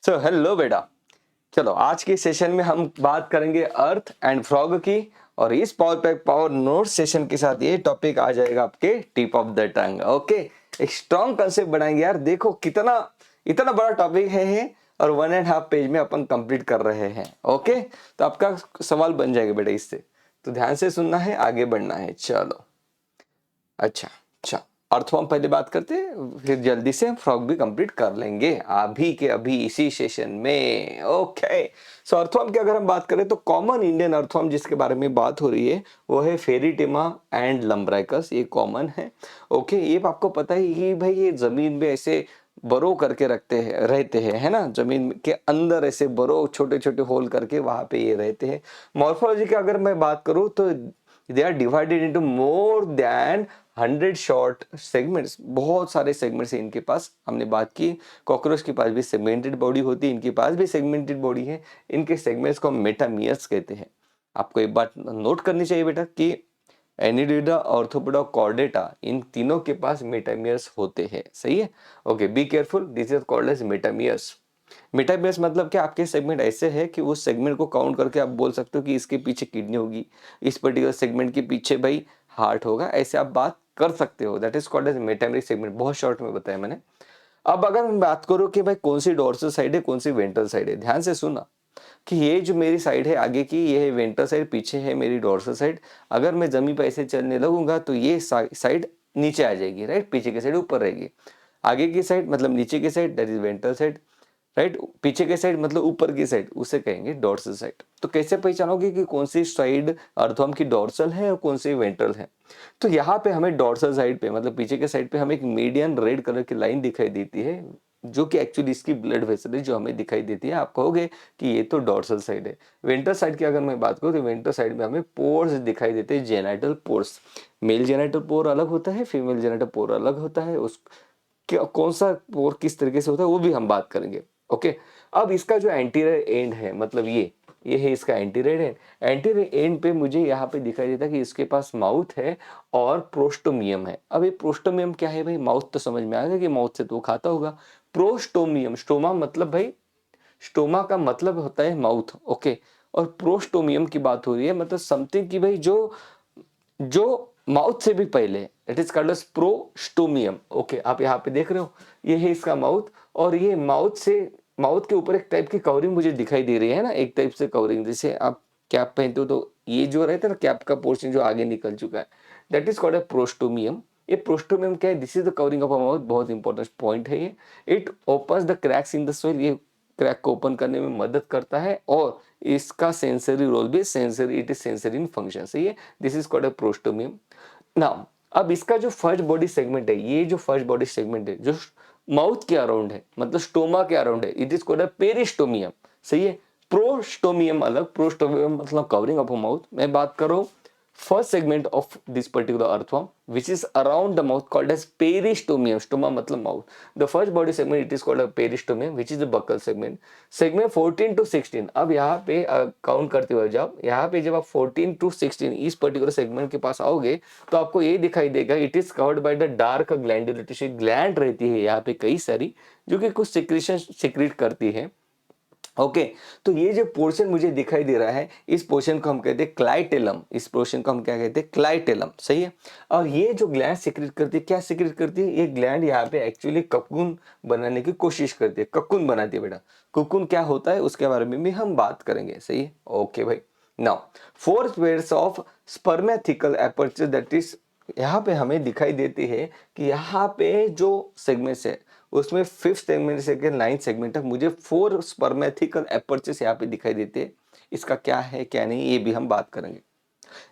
So hello बेटा। चलो आज के सेशन में हम बात करेंगे अर्थ एंड फ्रॉग की। और इस power pack power note session के साथ ये टॉपिक आ जाएगा आपके tip of the tongue. Okay, एक स्ट्रॉन्ग कंसेप्ट बनाएंगे यार। देखो कितना इतना बड़ा टॉपिक है और 1.5 पेज में अपन कंप्लीट कर रहे हैं। ओके, तो आपका सवाल बन जाएगा बेटा इससे, तो ध्यान से सुनना है, आगे बढ़ना है। चलो अच्छा अच्छा, अर्थवर्म पहले बात करते हैं, फिर जल्दी से फ्रॉग भी कंप्लीट कर लेंगे अभी के अभी इसी सेशन में। ओके, सो अर्थवर्म की अगर हम बात करें तो कॉमन इंडियन अर्थवर्म जिसके बारे में बात हो रही है वो है फेरिटिमा एंड लम्ब्राइकस। ये कॉमन है। ओके, ये आपको पता है कि भाई ये जमीन में ऐसे बरो करके रखते हैं, रहते हैं, है ना। जमीन के अंदर ऐसे बरो छोटे छोटे होल करके वहां पे ये रहते हैं। मॉर्फोलॉजी की अगर मैं बात करूं तो they are divided into more than 100 short segments. बहुत सारे सेगमेंट्स हैं इनके पास। हमने बात की कॉकरोच के पास भी सेगमेंटेड बॉडी होती है, इनके पास भी सेगमेंटेड बॉडी है। इनके सेगमेंट्स को हम मेटामियर्स कहते हैं। आपको एक बात नोट करनी चाहिए बेटा कि एनिड्यूडा, ऑर्थोपोडा, कॉर्डेटा, इन तीनों के पास मेटामियर्स होते हैं। सही है। Okay, be careful, this is called as metameres. Metameres मतलब कि आपके सेगमेंट ऐसे है कि उस सेगमेंट को काउंट करके आप बोल सकते हो कि इसके पीछे किडनी होगी, इस पर्टिकुलर सेगमेंट के पीछे भाई हार्ट होगा, ऐसे आप बात कर सकते हो। That is called as metameric segment. बहुत शॉर्ट में बताया मैंने। अब अगर मैं बात करूं कि भाई कौन सी डोर्सल साइड है, कौन सी वेंट्रल साइड है, ध्यान से सुना कि ये जो मेरी साइड है आगे की, ये है वेंट्रल साइड, पीछे है मेरी डोर्सल साइड। अगर मैं जमीन पर ऐसे चलने लगूंगा तो ये साइड नीचे आ जाएगी, राइट। पीछे की साइड ऊपर रहेगी। आगे की साइड मतलब नीचे की side, that is ventral side, right. पीछे के साइड मतलब ऊपर की साइड, उसे कहेंगे डोर्सल साइड। तो कैसे पहचानोगे कि कौन सी साइड अर्थवर्म की डोर्सल है और कौन सी वेंट्रल है? तो यहाँ पे हमें डोर्सल साइड पे मतलब पीछे के साइड पे हमें एक मीडियन रेड कलर की लाइन दिखाई देती है, जो कि एक्चुअली इसकी ब्लड वेसल है, जो हमें दिखाई देती है। आप कहोगे कि ये तो डोर्सल साइड है। वेंट्रल साइड की अगर मैं बात करूँ तो वेंट्रल साइड में हमें पोर्स दिखाई देते हैं, जेनाइटल पोर्स। मेल जेनाइटल पोर अलग होता है, फीमेल जेनाइटल पोर अलग होता है। उस कौन सा पोर किस तरीके से होता है वो भी हम बात करेंगे। ओके, अब इसका जो एंटीरियर एंड है, मतलब ये है इसका एंटीरियर एंड। एंटीरियर एंड पे मुझे यहाँ पे दिखाई देता है कि इसके पास माउथ है और प्रोस्टोमियम है। अब ये प्रोस्टोमियम क्या है भाई? माउथ तो समझ में आ गया कि माउथ से तो वो खाता होगा। प्रोस्टोमियम, स्टोमा मतलब भाई, स्टोमा का मतलब होता है माउथ। ओके, और प्रोस्टोमियम की बात हो रही है, मतलब समथिंग की भाई जो जो माउथ से भी पहले, it is called as prostomium. Okay, आप यहाँ पे देख रहे हो, ये है इसका माउथ। और ये माउथ के ऊपर एक टाइप की कवरिंग मुझे दिखाई दे रही है ना, एक टाइप से कवरिंग, जैसे आप कैप पहनते हो तो ये जो रहता है ना कैप का पोर्शन जो आगे निकल चुका है, that is called a prostomium. ये प्रोस्टोमियम क्या है? This is the covering of a mouth. बहुत इंपॉर्टेंट पॉइंट है ये। It opens the cracks in the soil. ये क्रैक को ओपन करने में मदद करता है। और इसका सेंसरी रोल भी, sensory, it is sensory in function. सही है। This is called a prostomium. Now अब इसका जो फर्स्ट बॉडी सेगमेंट है, ये जो फर्स्ट बॉडी सेगमेंट है जो माउथ के अराउंड है, मतलब स्टोमा के अराउंड है, it is called a peristomium. सही है। प्रोस्टोमियम अलग, प्रोस्टोमियम मतलब कवरिंग ऑफ अ माउथ। मैं बात कर रहा हूं first segment of this particular earthworm which is around the mouth called as peristomium. Stoma मतलब mouth. The first body segment it is called a peristomium which is the buccal segment. Segment 14 to 16। अब यहाँ पे count करते हुए जब यहाँ पे जब आप 14 to 16 इस पर्टिकुलर सेगमेंट के पास आओगे तो आपको ये दिखाई देगा, it is covered by the dark glandular tissue. Gland रहती है यहाँ पे कई सारी, जो कि कुछ सिक्रीशन सिक्रीट करती है। ओके, तो ये जो पोर्शन मुझे दिखाई दे रहा है, इस पोर्शन को हम कहते हैं क्लाइटेलम। इस पोर्शन को हम क्या कहते हैं? क्लाइटेलम। सही है। और ये जो ग्लैंड सिक्रीट करती है, क्या सिक्रीट करती है? ये ग्लैंड यहाँ पे एक्चुअली ककून बनाने की कोशिश करती है, ककून बनाती है बेटा। ककून क्या होता है उसके बारे में भी हम बात करेंगे। सही है। ओके भाई, now 4 pairs of स्पर्मेथिकल aperture, that is यहाँ पे हमें दिखाई देती है कि यहाँ पे जो सेगमेंट्स है उसमें 5th सेगमेंट से 9th सेगमेंट तक मुझे 4 स्पर्मेथिकल एपर्चर्स यहाँ पे दिखाई देते हैं। इसका क्या है क्या नहीं ये भी हम बात करेंगे।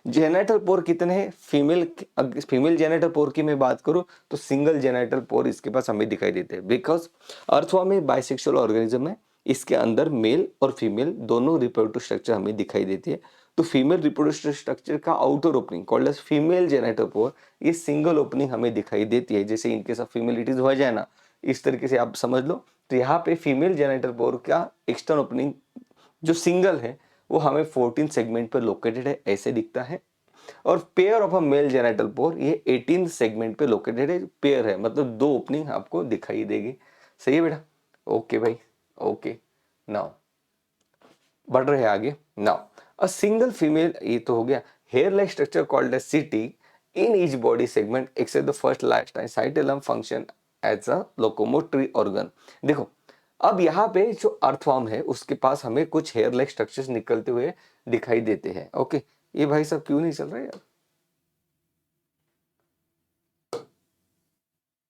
जेनेटल पोर कितने हैं? फीमेल जेनेटल पोर की मैं बात करूं तो सिंगल जेनेटल पोर इसके पास हमें दिखाई देते हैं, बिकॉज अर्थवर्म में बाइसेक्सुअल ऑर्गेनिज्म है। इसके अंदर मेल और फीमेल दोनों रिप्रोडक्टिव स्ट्रक्चर हमें दिखाई देती है। तो फीमेल रिप्रोडक्टिव स्ट्रक्चर का outer opening called as female genital pore, ये सिंगल ओपनिंग हमें दिखाई देती है। जैसे इनके साथ फीमेल इट इज वजाइना, इस तरीके से आप समझ लो। तो यहाँ पे फीमेल जेनेटल पोर का एक्सटर्नल ओपनिंग जो सिंगल है वो हमें 14 सेगमेंट पर लोकेटेड है, ऐसे दिखता है। और pair of a male genital pore ये 18 सेगमेंट पे लोकेटेड है। पेयर है मतलब 2 ओपनिंग आपको दिखाई देगी। सही है बेटा। ओके भाई, ओके, नाउ बढ़ रहे हैं आगे। नाउ अ सिंगल फीमेल, ये तो हो गया, hair like structure called as setae in each body segment except the first last clitellum function as a locomotory organ. देखो अब यहाँ पे जो अर्थवर्म है उसके पास हमें कुछ हेयर लाइक स्ट्रक्चर्स निकलते हुए दिखाई देते हैं। ओके, ये भाई सब क्यों नहीं चल रहा है यार?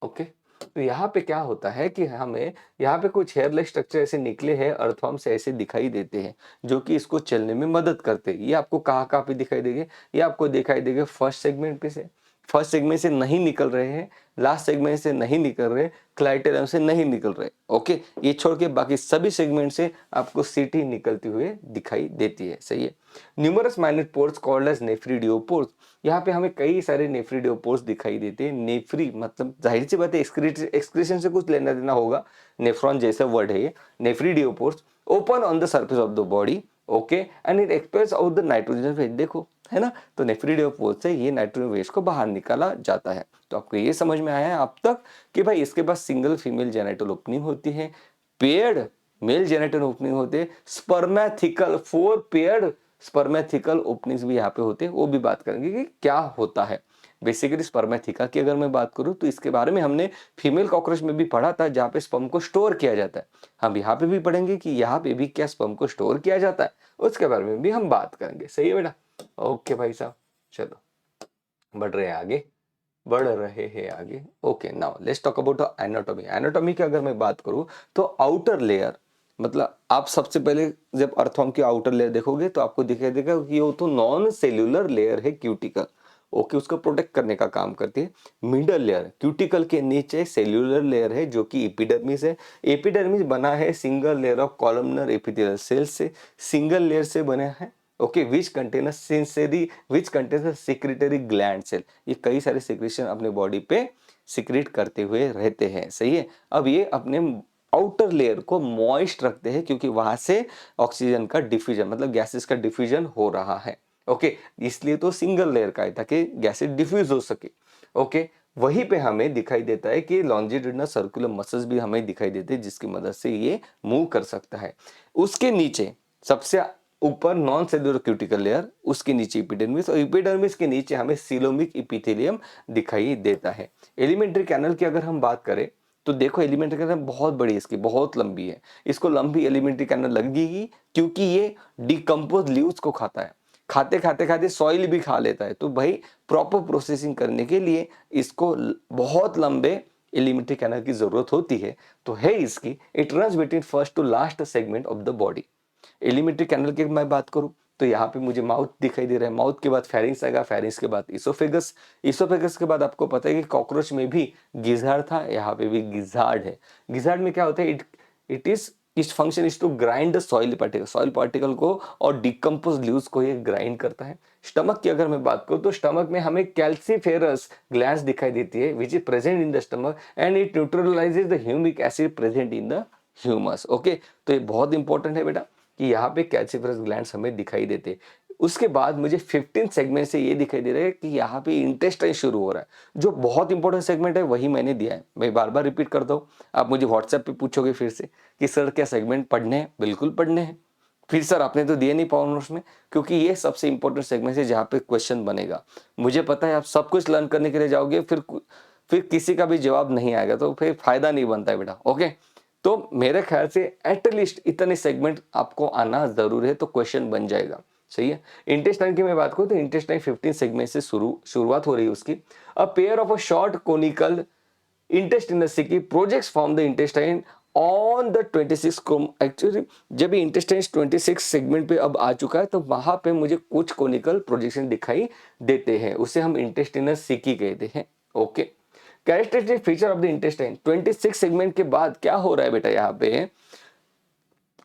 ओके, तो यहाँ पे क्या होता है कि हमें यहाँ पे कुछ हेयर लाइक स्ट्रक्चर ऐसे निकले हैं, अर्थवर्म से ऐसे दिखाई देते हैं जो कि इसको चलने में मदद करते हैं। ये आपको कहाँ पे दिखाई देंगे? ये आपको दिखाई देंगे फर्स्ट सेगमेंट पे से, फर्स्ट सेगमेंट से नहीं निकल रहे हैं, लास्ट सेगमेंट से नहीं निकल रहे, क्लाइटेरियम से नहीं निकल रहे। ओके, ये छोड़ के बाकी सभी सेगमेंट से आपको सीटी निकलती हुए दिखाई देती है। सही है। Numerous minute pores called as nephridiopores, यहाँ पे हमें कई सारे नेफ्रिडियोपोर्स दिखाई देते हैं। नेफ्री मतलब जाहिर सी बात है एक्सक्रीशन से कुछ लेना देना होगा, नेफ्रॉन जैसा वर्ड है ये। Nephridiopores open on the surface of the body, okay, and it expels out the nitrogen waste. देखो है ना, तो नेफ्रिडियोपोर्स से ये नाइट्रोजन वेस्ट को बाहर निकाला जाता है। तो आपको ये समझ में आया है अब तक कि भाई इसके पास सिंगल फीमेल जेनिटल ओपनिंग होती है, पेयर्ड मेल जेनिटल ओपनिंग होते, स्पर्मेथिकल 4 पेयर्ड स्पर्मेथिकल ओपनिंग्स भी यहाँ पे होते हैं, वो भी बात करेंगे कि क्या होता है। बेसिकली स्पर्मेथिका की अगर मैं बात करूं तो इसके बारे में हमने फीमेल कॉकरोच में भी पढ़ा था, जहाँ पे स्पर्म को स्टोर किया जाता है। हम यहाँ पे भी पढ़ेंगे कि यहाँ पे भी क्या स्पर्म को स्टोर किया जाता है, उसके बारे में भी हम बात करेंगे। सही है बेटा? ओके भाई साहब, चलो बढ़ रहे हैं आगे, बढ़ रहे हैं आगे। Okay, now let's talk about anatomy. Anatomy की अगर मैं बात करूं तो आउटर लेयर, मतलब आप सबसे पहले जब अर्थवर्म की आउटर लेयर देखोगे तो आपको दिखाई देगा कि वो तो नॉन सेल्यूलर लेयर है, क्यूटिकल। ओके, उसको प्रोटेक्ट करने का काम करती है। मिडल लेयर, क्यूटिकल के नीचे सेल्यूलर लेयर है जो कि एपिडर्मिस है। एपिडर्मिस बना है single layer of columnar epithelial cell से, सिंगल लेयर से बना है। Okay, which container sensory which container secretory gland cell, ये कई सारे सिक्रेशन अपने बॉडी पे सिक्रेट करते हुए रहते हैं। सही है। अब ये अपने आउटर लेयर को मॉइस्ट रखते हैं क्योंकि वहां से ऑक्सीजन का डिफ्यूजन मतलब गैसेस का डिफ्यूजन हो रहा है। ओके, इसलिए तो सिंगल लेयर का है ताकि गैसेस डिफ्यूज हो सके। ओके, वहीं पे हमें दिखाई देता है कि लॉन्जिट्यूडिनल सर्कुलर मसल्स भी हमें दिखाई देते हैं जिसकी मदद से ये मूव कर सकता है। उसके नीचे सबसे ऊपर नॉन सेल्यूलर क्यूटिकल लेयर, उसके नीचे एपिडर्मिस, और एपिडर्मिस के नीचे हमें सीलोमिक एपिथेलियम दिखाई देता है। एलिमेंट्री कैनल की अगर हम बात करें तो देखो एलिमेंट्री कैनल बहुत बड़ी है, इसकी बहुत लंबी है, इसको लंबी एलिमेंट्री कैनल लगेगी क्योंकि ये डिकम्पोज लीव्स को खाता है, खाते खाते खाते सॉइल भी खा लेता है। तो भाई प्रॉपर प्रोसेसिंग करने के लिए इसको बहुत लंबे एलिमेंट्री कैनल की जरूरत होती है। तो है इसकी, it runs between first to last segment of the body. Alimentary canal की मैं बात करूं तो यहाँ पे मुझे माउथ दिखाई दे रहा है, माउथ के बाद फेरिंग्स आएगा, फेरिंग्स के बाद इसोफेगस, इसोफेगस के बाद आपको पता है कि कॉकरोच में भी गिजार्ड था, यहाँ पे भी गिजार्ड है। गिजार्ड में क्या होता है, it is is function is to grind the soil particle को और डिकम्पोज लीव्स को ये ग्राइंड करता है। स्टमक की अगर मैं बात करूं तो स्टमक में हमें कैल्सीफेरस ग्लैंड्स दिखाई देती है which is present in the stomach and it न्यूट्रलाइजेज the humic acid present in the humus. Okay, तो ये बहुत इंपॉर्टेंट है बेटा कि यहाँ पे कैल्सीफेरस ग्लैंड्स हमें दिखाई देते। उसके बाद मुझे 15 सेगमेंट से ये दिखाई दे रहा है कि यहाँ पे इंटेस्टाइन शुरू हो रहा है, जो बहुत इंपॉर्टेंट सेगमेंट है वही मैंने दिया है। मैं बार बार रिपीट करता हूँ, आप मुझे व्हाट्सएप पे पूछोगे फिर से कि सर क्या सेगमेंट पढ़ने हैं, बिल्कुल पढ़ने हैं। फिर सर आपने तो दिए नहीं पावर नोट्स में, क्योंकि ये सबसे इंपॉर्टेंट सेगमेंट है जहाँ पे क्वेश्चन बनेगा। मुझे पता है आप सब कुछ लर्न करने के लिए जाओगे फिर किसी का भी जवाब नहीं आएगा तो फिर फायदा नहीं बनता है बेटा। ओके, तो मेरे ख्याल से एटलीस्ट इतने सेगमेंट आपको आना जरूर है तो क्वेश्चन बन जाएगा। सही है। इंटेस्टाइन की मैं बात करूं तो इंटेस्टाइन 15 सेगमेंट से शुरुआत हो रही है उसकी। A pair of a short conical intestinal caeca projects from the intestine on the 26 chrome. Actually जब ये इंटेस्टाइन 26 सेगमेंट पे अब आ चुका है तो वहां पे मुझे कुछ कोनिकल प्रोजेक्शन दिखाई देते हैं, उसे हम इंटेस्टिनल सिकी कहते हैं। Okay, characteristic feature of the intestine 26 segment के बाद क्या हो रहा है बेटा,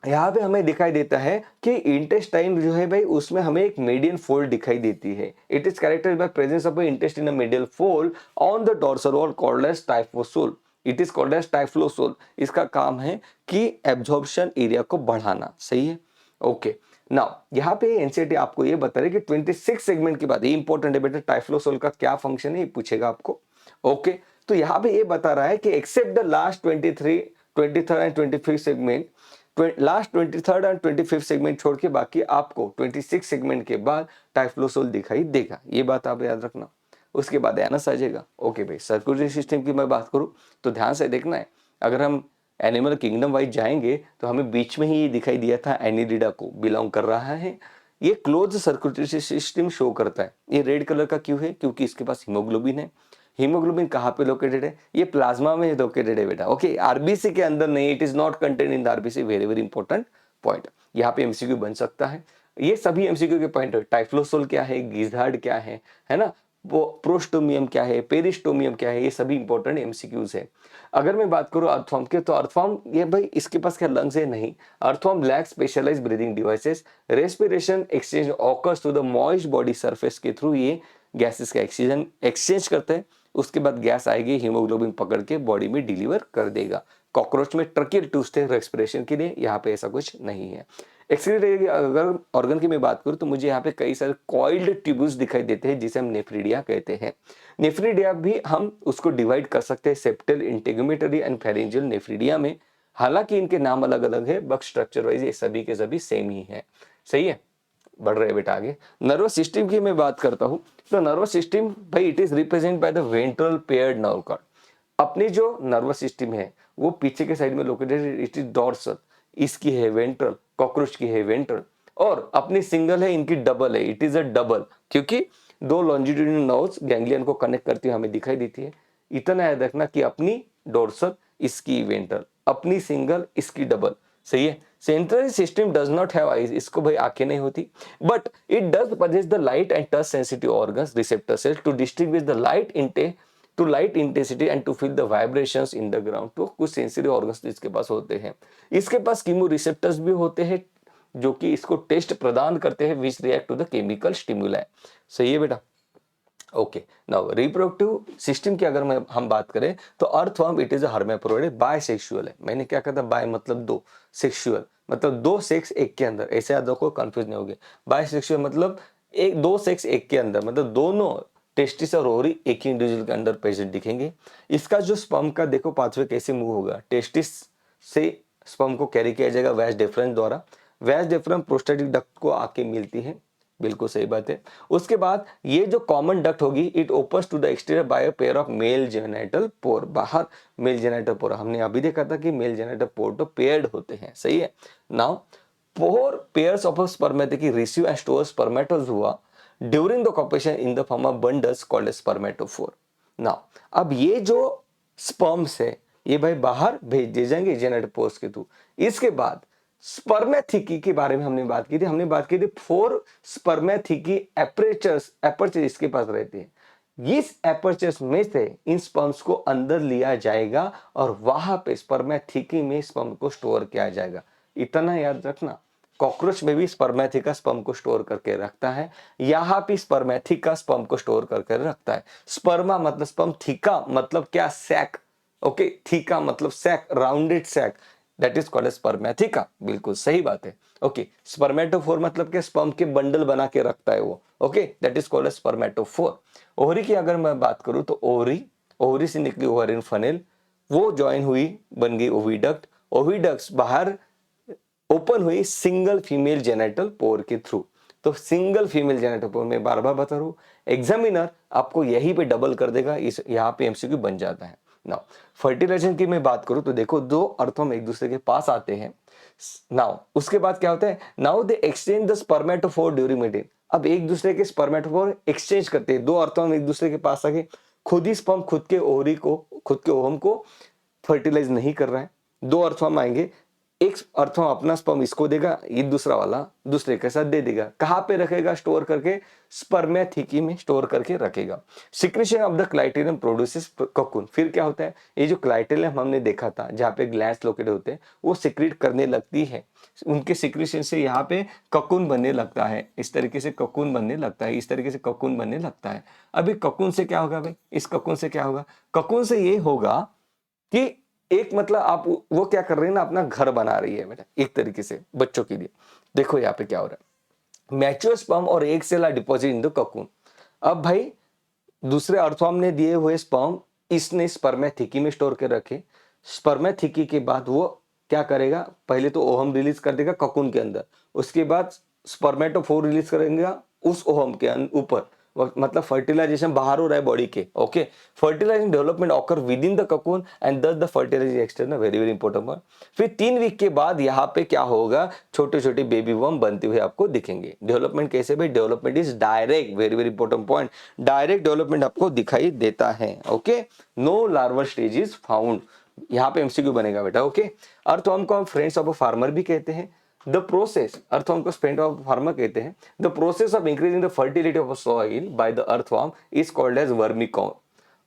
यहाँ पे हमें दिखाई देता है कि इंटेस्टाइन जो है भाई उसमें हमें एक मीडियन फोल्ड दिखाई देती है। It is characterised by presence of intestinal medial fold on the dorsal wall called as typhlosole. It is called as typhlosole. इसका काम है कि एब्जॉर्प्शन एरिया को बढ़ाना। सही है। ओके, नाउ यहाँ पे एनसीईआरटी आपको ये बता रहे कि 26 सेगमेंट के बाद ये इंपॉर्टेंट है बेटा, टाइफ्लोसोल का क्या फंक्शन है ये पूछेगा आपको। ओके, तो यहाँ पे ये बता रहा है कि except the last 23rd and 25th segment, last 23rd and 25th segment छोड़ के बाकी आपको 26 सेगमेंट के बाद टाइफ्लोसोल दिखाई देगा, ये बात आप याद रखना। उसके बाद एनस आ जाएगा। ओके भाई, सर्कुलेटरी सिस्टम की मैं बात करूं तो ध्यान से देखना है, अगर हम एनिमल किंगडम वाइज जाएंगे तो हमें बीच में ही ये दिखाई दिया था एनिलिडा को बिलोंग कर रहा है। ये क्लोज सर्कुलेटरी सिस्टम शो करता है। ये रेड कलर का क्यों है? क्योंकि इसके पास हीमोग्लोबिन है। हीमोग्लोबिन कहाँ पे लोकेटेड है? ये प्लाज्मा में लोकेटेड है बेटा। ओके, आरबीसी के अंदर नहीं, it is not contain in the RBC. Very very important point, यहाँ पे एमसीक्यू बन सकता है। ये सभी एमसीक्यू के पॉइंट है। टाइफ्लोसोल क्या है, गिजार्ड क्या है ना, वो प्रोस्टोमियम क्या है, पेरिस्टोमियम क्या है, ये सभी इंपॉर्टेंट एमसीक्यूज है। अगर मैं बात करूं अर्थवॉर्म के, तो अर्थवॉर्म ये भाई इसके पास क्या लंग्स है? नहीं। Earthworm lack specialised breathing devices. Respiration exchange occurs to the moist body surface के थ्रू ये गैसेस का एक्सचेंज करते हैं। उसके बाद गैस आएगी, हीमोग्लोबिन पकड़ के बॉडी में डिलीवर कर देगा। कॉकरोच में ट्रकियल ट्यूब है रेस्पिरेशन के लिए, यहाँ पे ऐसा कुछ नहीं है। एक्सक्रीटरी अगर ऑर्गन की मैं बात करूं तो मुझे यहाँ पे कई सारे कॉइल्ड ट्यूब्यूल्स दिखाई देते हैं, जिसे हम नेफ्रिडिया कहते हैं। नेफ्रिडिया भी हम उसको डिवाइड कर सकते हैं सेप्टल, इंटेगुमेटरी एंड फेरेंजियल नेफ्रिडिया में। हालांकि इनके नाम अलग अलग है, बट स्ट्रक्चर वाइज ये सभी के सभी सेम ही है। सही है, बढ़ रहे बेटा आगे। नर्वस सिस्टम की मैं बात करता हूं तो नर्वस सिस्टम भाई it is represent by the ventral paired nerve cord. अपनी जो नर्वस सिस्टम है वो पीछे के साइड में लोकेटेड, इट इज डॉर्सल, इसकी है वेंट्रल, कॉकरोच की है वेंट्रल, और अपनी सिंगल है, इनकी डबल है, इट इज अ डबल, क्योंकि दो लॉन्जिट्यूडिनल नर्व्स गैंग्लियन को कनेक्ट करती हुई हमें दिखाई देती है। इतना याद रखना कि अपनी डोर्सल, इसकी वेंट्रल, अपनी सिंगल, इसकी डबल। सही है। Central system does not have eyes, इसको भाई आंखें नहीं होती, but it does possess the light and touch sensitive organs, receptor cells to distinguish the light intake to light intensity and to feel the vibrations in the ground. तो कुछ sensitive organs इसके पास होते हैं। इसके पास कीमो रिसेप्टर्स भी होते हैं जो कि इसको टेस्ट प्रदान करते हैं, which react to the chemical stimuli. सही है बेटा। ओके, नाउ रिप्रोडक्टिव सिस्टम की अगर हम बात करें तो earthworm it is a hermaphrodite, bisexual है। मैंने क्या कहा था? बाय मतलब दो, सेक्सुअल मतलब दो सेक्स एक के अंदर, ऐसे याद रखो, कंफ्यूज नहीं होगे। बायसेक्सुअल मतलब एक दो सेक्स एक के अंदर, मतलब दोनों टेस्टिस और ओवरी एक ही इंडिविजुअल के अंदर प्रेजेंट दिखेंगे। इसका जो स्पर्म का देखो पाथवे कैसे मूव होगा, टेस्टिस से स्पर्म को कैरी किया जाएगा वैज डिफरेंस द्वारा। वैज डिफरेंस प्रोस्टेटिक डक्ट को आके मिलती है, बिल्कुल सही बात है। उसके बाद ये जो कॉमन डक्ट होगी, it opens to the exterior by a pair of male genital pore. बाहर मेल जेनिटल पोर, हमने अभी देखा था कि मेल जेनिटल पोर तो पेयर्ड होते हैं। सही है। Now pore pairs of spermatic receive and store spermatozoa during the copulation in the form of bundles called spermatophore. Now अब ये जो स्पर्म्स है ये भाई बाहर भेज दिए जाएंगे जेनेटिक पोर्स के थ्रू। इसके बाद स्पर्मेथिकी के बारे में हमने बात की थी, हमने 4 स्पर्मेथिकी एपर्चर्स इसके पास रहते हैं। इस एपर्चर्स में से इन स्पर्म्स को अंदर लिया जाएगा और वहां पे स्पर्मेथिकी में स्पर्म को स्टोर किया जाएगा। इतना याद रखना, कॉकरोच में भी स्पर्मेथिका स्पर्म को स्टोर करके रखता है, यहाँ भी स्पर्मेथिका स्पर्म को स्टोर करके रखता है। स्पर्मा मतलब स्पर्म, थीका मतलब क्या? सैक। ओके, थीका मतलब sac, rounded sac, that is called spermatheca. बिल्कुल सही बात है। ओके, स्पर्मेटोफोर मतलब क्या? स्पर्म के बंडल बना के रखता है वो। Okay, that is called spermatophore. Ovary की अगर मैं बात करूं तो ओवरी से निकली ओवरिन फनेल, वो ज्वाइन हुई, बन गई ओविडक्ट। ओविडक्ट्स बाहर ओपन हुई सिंगल फीमेल जेनिटल पोर के थ्रू। तो सिंगल फीमेल जेनिटल पोर में बार बार बता रहा हूं, एग्जामिनर आपको यहीं पे डबल कर देगा, इस यहाँ पे एमसीक्यू बन जाता है। नाउ फर्टिलाइजेशन की मैं बात करूं तो देखो, दो अर्थों एक दूसरे के पास आते हैं। नाउ उसके बाद क्या होता है? Now they exchange the spermatophore during meeting. अब एक दूसरे के स्पर्मेटोफोर एक्सचेंज करते हैं, दो अर्थों एक दूसरे के पास आके खुद ही स्पर्म खुद के ओवरी को, खुद के ओवम को फर्टिलाइज नहीं कर रहा है। दो अर्थवॉर्म आएंगे, एक अर्थवॉर्म अपना स्पर्म इसको देगा, ये दूसरा वाला दूसरे के साथ दे देगा। कहां पे रखेगा? स्टोर करके स्पर्मेथिकी में स्टोर करके रखेगा। Secretion of the clitellum produces cocoon. फिर क्या होता है? ये जो क्लाइटेरियम हमने देखा था जहां पे ग्लैंड्स लोकेटेड होते हैं, वो सिक्रीट करने लगती है। उनके सिक्रेशन से यहाँ पे ककून बनने लगता है, इस तरीके से ककून बनने लगता है, इस तरीके से ककून बनने लगता है। अभी ककून से क्या होगा भाई? इस ककून से क्या होगा? ककून से ये होगा कि एक मतलब आप वो क्या कर रहे हैं ना, अपना घर बना रही है बेटा, एक तरीके से बच्चों के लिए। देखो यहाँ पे क्या हो रहा है, मैच्योर स्पर्म और egg cell are deposit in the cocoon. अब भाई दूसरे अर्थवॉर्म ने दिए हुए स्पर्म इसने स्पर्मेथिकी में स्टोर कर रखे, स्पर्मेथिकी के बाद वो क्या करेगा, पहले तो ओहम रिलीज कर देगा ककून के अंदर, उसके बाद स्पर्मेटोफोर रिलीज करेगा उस ओहम के ऊपर, मतलब फर्टिलाइजेशन बाहर हो रहा है बॉडी के। Okay, fertilisation development occur within the cocoon and thus the fertilisation external, very very important point. फिर 3 वीक के बाद यहाँ पे क्या होगा, छोटे छोटे बेबी वर्म बनते हुए आपको दिखेंगे। डेवलपमेंट कैसे भाई, development is direct, very very important point, direct development आपको दिखाई देता है। Okay, no larval stage is found, यहाँ पे एमसीक्यू बनेगा बेटा। ओके, अर्थवर्म को हम फ्रेंड्स ऑफ अ फार्मर भी कहते हैं। द प्रोसेस, अर्थवर्म को फ्रेंड ऑफ फार्मर कहते हैं। The process of increasing the fertility of soil by the earthworm is called as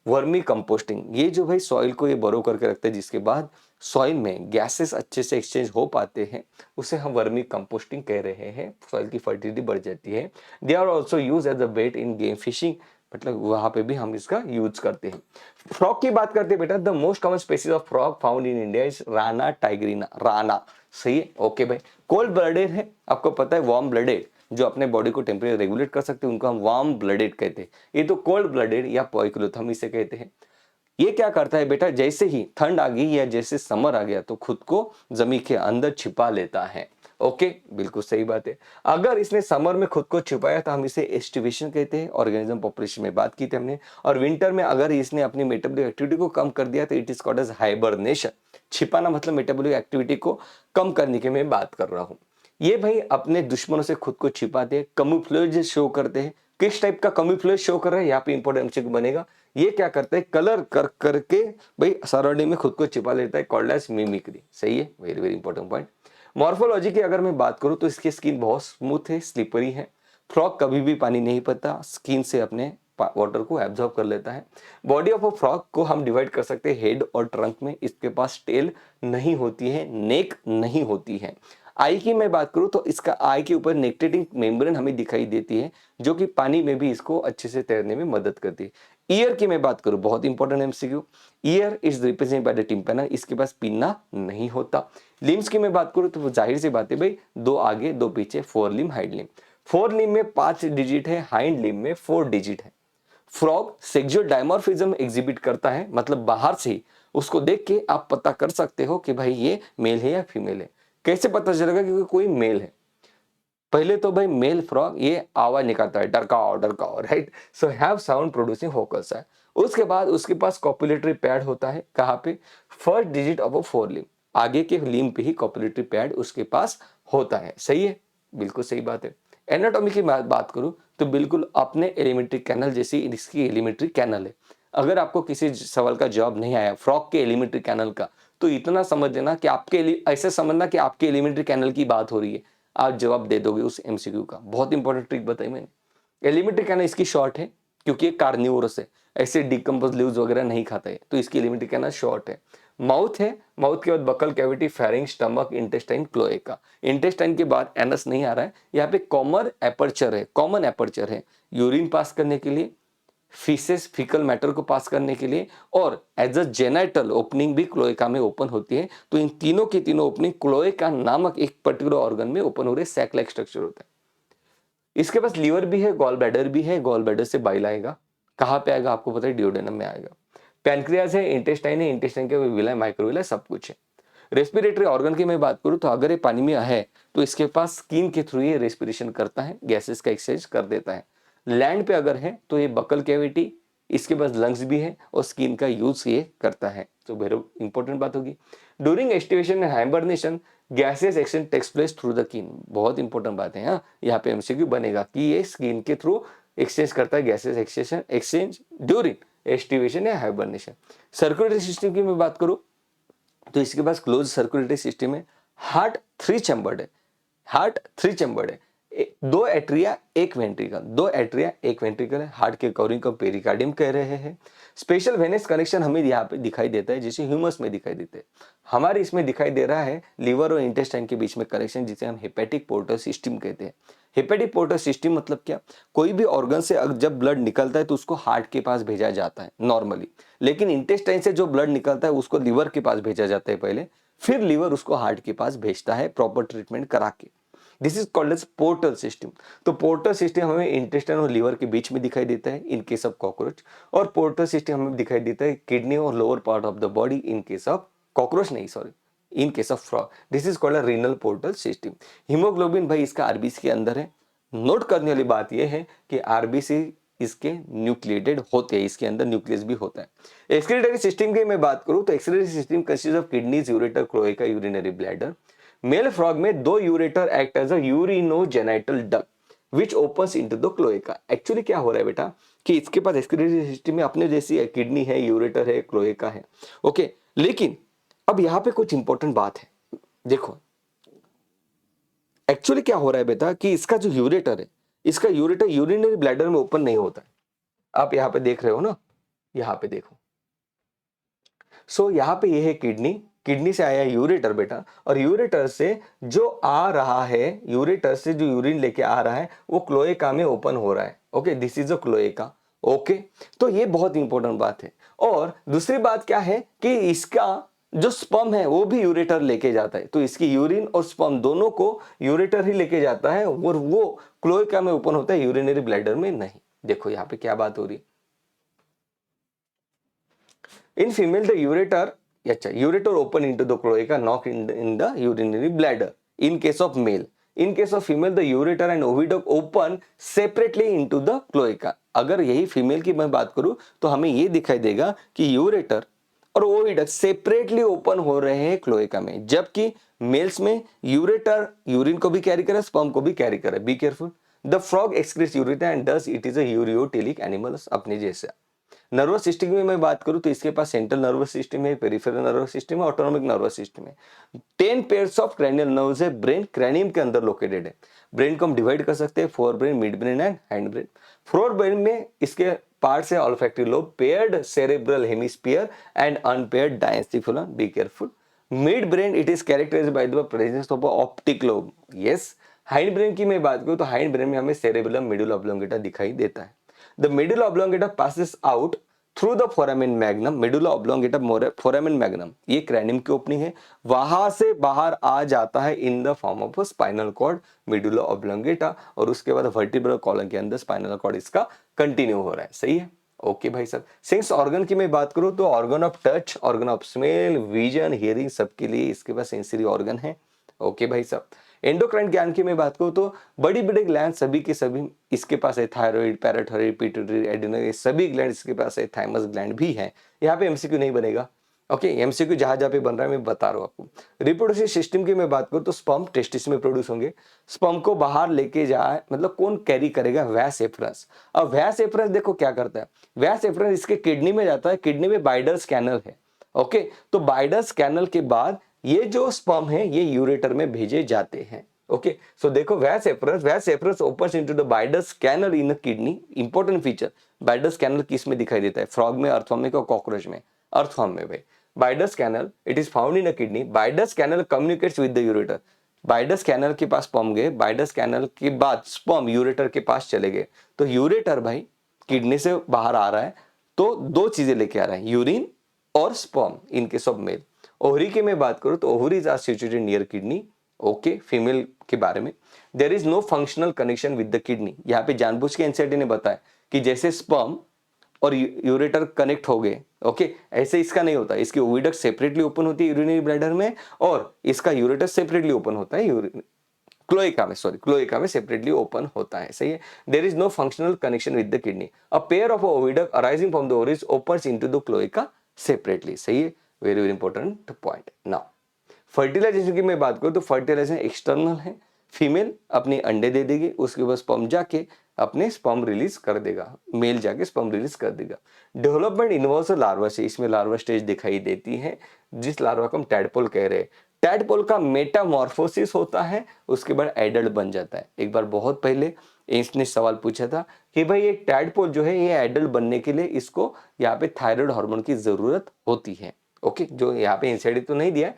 vermicomposting. ये जो भाई सॉइल को ये बरो करके रखते हैं, जिसके बाद सॉइल में गैसेस अच्छे से एक्सचेंज हो पाते हैं, उसे हम वर्मी कंपोस्टिंग कह रहे हैं। सॉइल की फर्टिलिटी बढ़ जाती है। They are also use as a bait in game fishing, मतलब वहां पे भी हम इसका यूज करते हैं। फ्रॉग की बात करते हैं बेटा, the most common species of frog found in India is Rana tigrina. Rana, सही है। ओके भाई, कोल्ड ब्लडेड है, आपको पता है, वार्म ब्लडेड, जो अपने बॉडी को टेम्परेचर रेगुलेट कर सकते हैं, उनको हम वार्म ब्लडेड कहते हैं। ये तो कोल्ड ब्लडेड या पोइकुलोथ हम इसे कहते हैं। ये क्या करता है बेटा, जैसे ही ठंड आ गई या जैसे समर आ गया तो खुद को जमीन के अंदर छिपा लेता है। ओके, बिल्कुल सही बात है। अगर इसने समर में खुद को छिपाया तो हम इसे एस्टिवेशन कहते हैं, ऑर्गेनिज्म पॉपुलेशन में बात की थी हमने। और विंटर में अगर इसने अपनी मेटाबॉलिक एक्टिविटी को कम कर दिया तो it is called as hibernation. छिपाना मतलब मेटाबॉलिक एक्टिविटी को कम करने की मैं बात कर रहा हूँ। ये भाई अपने दुश्मनों से खुद को छिपाते हैं, कम्यूफ्लेज शो करते हैं। किस टाइप का कम्यूफ्लेज शो कर रहा है, यहाँ पे इंपॉर्टेंट एमसीक्यू बनेगा। ये क्या करते हैं, कलर कर करके भाई सराउंडिंग में खुद को छिपा लेता है, कॉल्ड एज मिमिक्री। सही है, very very important point. Morphology की अगर मैं बात करूं तो इसकी स्किन बहुत स्मूथ है, स्लिपरी है। फ्रॉग कभी भी पानी नहीं पीता, स्किन से अपने वाटर को एब्जॉर्ब कर लेता है। बॉडी ऑफ अ फ्रॉग को हम डिवाइड कर सकते हैं हेड और ट्रंक में। इसके पास टेल नहीं होती है, नेक नहीं होती है। आई की मैं बात करूं तो इसका आई के ऊपर नेक्टेटिंग मेम्ब्रेन हमें दिखाई देती है, जो कि पानी में भी इसको अच्छे से तैरने में मदद करती है। ईयर की मैं बात करूं, बहुत important MCQ, ear is represent by the tympanal, इसके पास पिन्ना नहीं होता। लिम्स की मैं बात करूं तो जाहिर सी बात है भाई, 2 आगे 2 पीछे, 4 लिम हाइंड लिम। 4 लिम में 5 डिजिट है, हाइंड लिम में 4 डिजिट है। फ्रॉग सेक्सुअल डायमॉर्फिज्म एग्जिबिट करता है, मतलब बाहर से ही उसको देख के आप पता कर सकते हो कि भाई ये मेल है या फीमेल है। कैसे पता चलेगा कि कोई मेल है, पहले तो भाई मेल फ्रॉग ये आवाज निकालता है, डरकाओ डरकाओ, right, so have sound producing vocals है। उसके बाद उसके पास कॉपुलेटरी पैड होता है, कहाँ पे, फर्स्ट डिजिट ऑफ अ 4 लिम, आगे के लिम पे ही कॉपुलेटरी पैड उसके पास होता है। सही है, बिल्कुल सही बात है। एनाटॉमी की बात करूं तो बिल्कुल अपने एलिमेंट्री कैनल जैसी इसकी एलिमेंट्री कैनल है। अगर आपको किसी सवाल का जवाब नहीं आया फ्रॉग के एलिमेंट्री कैनल का, तो इतना समझ लेना कि आपके लिए ऐसे समझना कि आपके एलिमेंट्री कैनल की बात हो रही है, आप जवाब दे दोगे उस एमसीक्यू का। बहुत इंपॉर्टेंट ट्रिक बताई मैंने। एलिमेंट्री कैनल इसकी शॉर्ट है क्योंकि ये कार्निवोरस है, ऐसे डिकम्पोज लीव्स वगैरह नहीं खाता है, तो इसकी एलिमेंट्री कैनल शॉर्ट है। माउथ है, माउथ के बाद buccal cavity, pharynx, stomach, intestine, cloaca. Intestine के बाद एनस नहीं आ रहा है, यहाँ पे कॉमन एपर्चर है, कॉमन एपर्चर है यूरिन पास करने के लिए, फीसेस फीकल मैटर को पास करने के लिए, और एज अ जेनाइटल ओपनिंग भी क्लोएका में ओपन होती है। तो इन तीनों की तीनों ओपनिंग क्लोएका नामक एक पर्टिकुलर ऑर्गन में ओपन हो रहे, सैक लाइक स्ट्रक्चर होता है। इसके पास लीवर भी है, गॉल ब्लैडर भी है, गॉल ब्लैडर से बाइल आएगा, कहाँ पे आएगा आपको पता है, डिओडेनम में आएगा। पैनक्रियाज है, इंटेस्टाइन है, इंटेस्टाइन के विला माइक्रोविला सब कुछ है। रेस्पिरेटरी ऑर्गन की मैं बात करूं तो अगर ये पानी में है तो इसके पास स्किन के थ्रू ये रेस्पिरेशन करता है, गैसेस का एक्सचेंज कर देता है। लैंड पे अगर है तो ये बकल कैविटी, इसके पास लंग्स भी है और स्किन का यूज ये करता है। तो वेरी इंपॉर्टेंट बात होगी। During aestivation and hibernation gases exchange takes place through the skin, बहुत इंपॉर्टेंट बात है। हाँ, यहाँ पे एमसीक्यू बनेगा कि ये स्किन के थ्रू एक्सचेंज करता है, गैसेस एक्सचेंज ड्यूरिंग एस्टिवेशन या हाइबरनेशन। सर्कुलेटरी सिस्टम की मैं बात करूं तो इसके पास क्लोज सर्कुलेटरी सिस्टम है। हार्ट 3 चैम्बर्ड है, हार्ट 3 चैम्बर्ड है, 2 एट्रिया 1 वेंट्रिकल, 2 एट्रिया 1 वेंट्रिकल है। हार्ट के कवरिंग को पेरिकार्डियम कह रहे हैं। स्पेशल वेनस कनेक्शन हमें यहाँ पे दिखाई देता है, जैसे ह्यूमस में दिखाई देते हैं, हमारे इसमें दिखाई दे रहा है लीवर और इंटेस्टाइन के बीच में कनेक्शन, जिसे हम हेपेटिक पोर्टल सिस्टम कहते हैं। हेपेटिक पोर्टल सिस्टम मतलब क्या, कोई भी ऑर्गन से जब ब्लड निकलता है तो उसको हार्ट के पास भेजा जाता है नॉर्मली, लेकिन इंटेस्टाइन से जो ब्लड निकलता है उसको लीवर के पास भेजा जाता है पहले, फिर लीवर उसको हार्ट के पास भेजता है प्रॉपर ट्रीटमेंट करा के। This is called as portal system. तो पोर्टल सिस्टम हमें इंटेस्टाइन और लीवर के बीच में दिखाई देता है इन केस ऑफ कॉकरोच, और पोर्टल सिस्टम हमें दिखाई देता है किडनी और lower part of the body in case of cockroach नहीं, sorry, in case of frog this is called a renal portal system. Haemoglobin भाई इसका आरबीसी के अंदर है। नोट करने वाली बात यह है कि आरबीसी इसके न्यूक्लिएटेड होते हैं, इसके अंदर न्यूक्लियस भी होता है। एक्सक्रीटरी सिस्टम की मैं बात करूं तो excretory system consist of kidneys, ureter, cloaca, urinary bladder. Male frog में 2 ureter act as a urinogenital duct which opens into the cloaca. Actually क्या हो रहा है बेटा कि इसके पास एक्सक्रीटरी सिस्टम में अपने जैसी किडनी है, यूरेटर है, क्लोएका है, ओके। लेकिन अब यहां पे कुछ इंपॉर्टेंट बात है, देखो एक्चुअली क्या हो रहा है बेटा कि इसका जो यूरेटर है, इसका यूरेटर यूरिनरी ब्लैडर में ओपन नहीं होता है। आप यहां पे देख रहे हो ना, यहां पे देखो, सो यहां पे ये है किडनी, किडनी से आया यूरेटर बेटा, और यूरेटर से जो आ रहा है, यूरेटर से जो यूरिन लेके आ रहा है वो क्लोएका में ओपन हो रहा है, okay, this is a cloaca, okay. तो ये बहुत इंपॉर्टेंट बात है। और दूसरी बात क्या है कि इसका जो स्पर्म है वो भी यूरेटर लेके जाता है, तो इसकी यूरिन और स्पर्म दोनों को यूरेटर ही लेके जाता है, और वो क्लोएका में ओपन होता है, यूरिनरी ब्लैडर में नहीं। देखो यहाँ पे क्या बात हो रही है, in female the ureter, अच्छा, ureter open into the cloaca, not in the urinary bladder in case of male. In case of female the ureter and oviduct open separately into the cloaca. अगर यही female की मैं बात करूं तो हमें ये दिखाई देगा कि यूरेटर और ओविडक्ट सेपरेटली ओपन हो रहे हैं क्लोएका में, जबकि मेल्स में यूरेटर यूरिन को भी कैरी करे, स्पर्म को भी कैरी करे। Be careful, the frog excretes ureter and thus it is a ureotelic animal अपने जैसा। नर्वस सिस्टम में मैं बात करूं तो इसके पास सेंट्रल नर्वस सिस्टम है, पेरिफेरल नर्वस सिस्टम है, ऑटोनॉमिक नर्वस सिस्टम है। 10 पेयर्स ऑफ क्रैनियल नर्व्स है, ब्रेन क्रैनियम के अंदर लोकेटेड है। ब्रेन को हम डिवाइड कर सकते हैं, fore brain, mid brain and hand brain. Fore brain में इसके पार्ट्स है olfactory lobe, paired cerebral hemisphere and unpaired diencephalon. Be careful. Mid brain it is characterised by the presence of optic lobe. Yes. Hind brain की मैं बात करूं तो hind brain में हमें सेरेबेलम, मेडुला ऑब्लोंगेटा दिखाई देता है। The medulla oblongata passes out through the foramen magnum, medulla oblongata foramen magnum, ये क्रैनियम की ओपनिंग है, वहां से बाहर आ जाता है in the form of spinal cord, medulla oblongata, और उसके बाद वर्टिब्रल कॉलम के अंदर स्पाइनल कॉर्ड इसका कंटिन्यू हो रहा है। सही है, ओके भाई साहब। सेंस ऑर्गन की मैं बात करूं तो organ of touch, organ of smell, vision, hearing, सबके लिए इसके पास सेंसरी ऑर्गन है, ओके भाई साहब। एंडोक्राइन ज्ञान की मैं बात करूं तो बड़ी बड़ी ग्लैंड सभी के सभी इसके पास है, थायराइड, पैराथायराइड, पिट्यूटरी, एड्रिनल, ये सभी ग्लैंड इसके पास है, थाइमस ग्लैंड भी है। यहाँ पे एमसीक्यू नहीं बनेगा, ओके। एमसीक्यू जहां जहां पे बन रहा है मैं बता रहा हूं आपको। रिप्रोडक्टिव सिस्टम की मैं बात करूं तो स्पर्म टेस्टिस में प्रोड्यूस होंगे, स्पर्म को बाहर लेके जाए, मतलब कौन कैरी करेगा, वैस एफरस। अब वैस एफरस देखो क्या करता है, वैस एफरस इसके किडनी में जाता है, किडनी में बाइडर्स कैनल है, ओके। तो बाइडर्स कैनल के बाद ये जो स्पर्म है ये यूरेटर में भेजे जाते हैं, ओके। सो देखो vas efferens opens into the Bidder's canal in the kidney. Important feature, Bidder's canal किस में दिखाई देता है, फ्रॉग में, अर्थवर्म में, कॉकरोच में, अर्थवर्म में भाई। Bidder's canal it is found in a kidney, Bidder's canal communicates with the ureter. Bidder's canal के पास स्पर्म गए, बाइडर्स कैनल के बाद स्पर्म यूरेटर के पास चले गए, तो यूरेटर भाई किडनी से बाहर आ रहा है तो दो चीजें लेके आ रहा है, यूरिन और sperm in case of male. Ovary की मैं बात करूं तो ovaries are situated near kidney, okay. Female के बारे में there is no functional connection with the kidney. यहाँ पे जानबूझ के एनसीईआरटी ने बताया कि जैसे स्पर्म और यूरेटर कनेक्ट हो गए, ओके, ऐसे इसका नहीं होता। इसकी ओविडक्ट सेपरेटली ओपन होती है यूरिनरी ब्लैडर में, और इसका यूरेटर सेपरेटली ओपन होता है क्लोएका में, सॉरी, क्लोएका में सेपरेटली ओपन होता है। सही है, there is no functional connection with the kidney. A pair of oviduct arising from the ovaries opens into the cloaca separately. सही है, very very important point. Now fertilisation की मैं बात करूं तो फर्टिलाइजेशन एक्सटर्नल है, फीमेल अपने अंडे दे देगी, उसके बाद स्पर्म जाके अपने स्पर्म रिलीज कर देगा, मेल जाके स्पर्म रिलीज कर देगा। डेवलपमेंट इन्वॉल्व्स लार्वा से, इसमें लार्वा स्टेज दिखाई देती है, जिस लार्वा को हम टैडपोल कह रहे हैं। टैडपोल का मेटामॉर्फोसिस होता है, उसके बाद एडल्ट बन जाता है। एक बार बहुत पहले इसने सवाल पूछा था कि भाई ये टैडपोल जो है ये एडल्ट बनने के लिए इसको यहाँ पे थायराइड हार्मोन की जरूरत होती है, ओके। जो यहाँ पे इंसाइड तो नहीं दिया,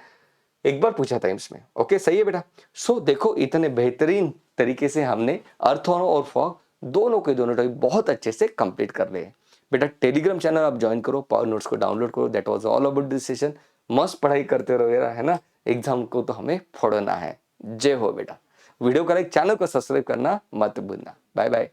एक बार पूछा था इसमें, ओके। सही है बेटा। सो देखो इतने बेहतरीन तरीके से हमने अर्थऑन और फॉग दोनों के दोनों टॉपिक बहुत अच्छे से कंप्लीट कर रहे हैं बेटा। टेलीग्राम चैनल आप ज्वाइन करो, पावर नोट्स को डाउनलोड करो। That was all about this session. मस्त पढ़ाई करते रहो यार, है ना, एग्जाम को तो हमें फोड़ना है। जय हो बेटा। वीडियो का लाइक, चैनल को सब्सक्राइब करना मत भूलना। Bye bye.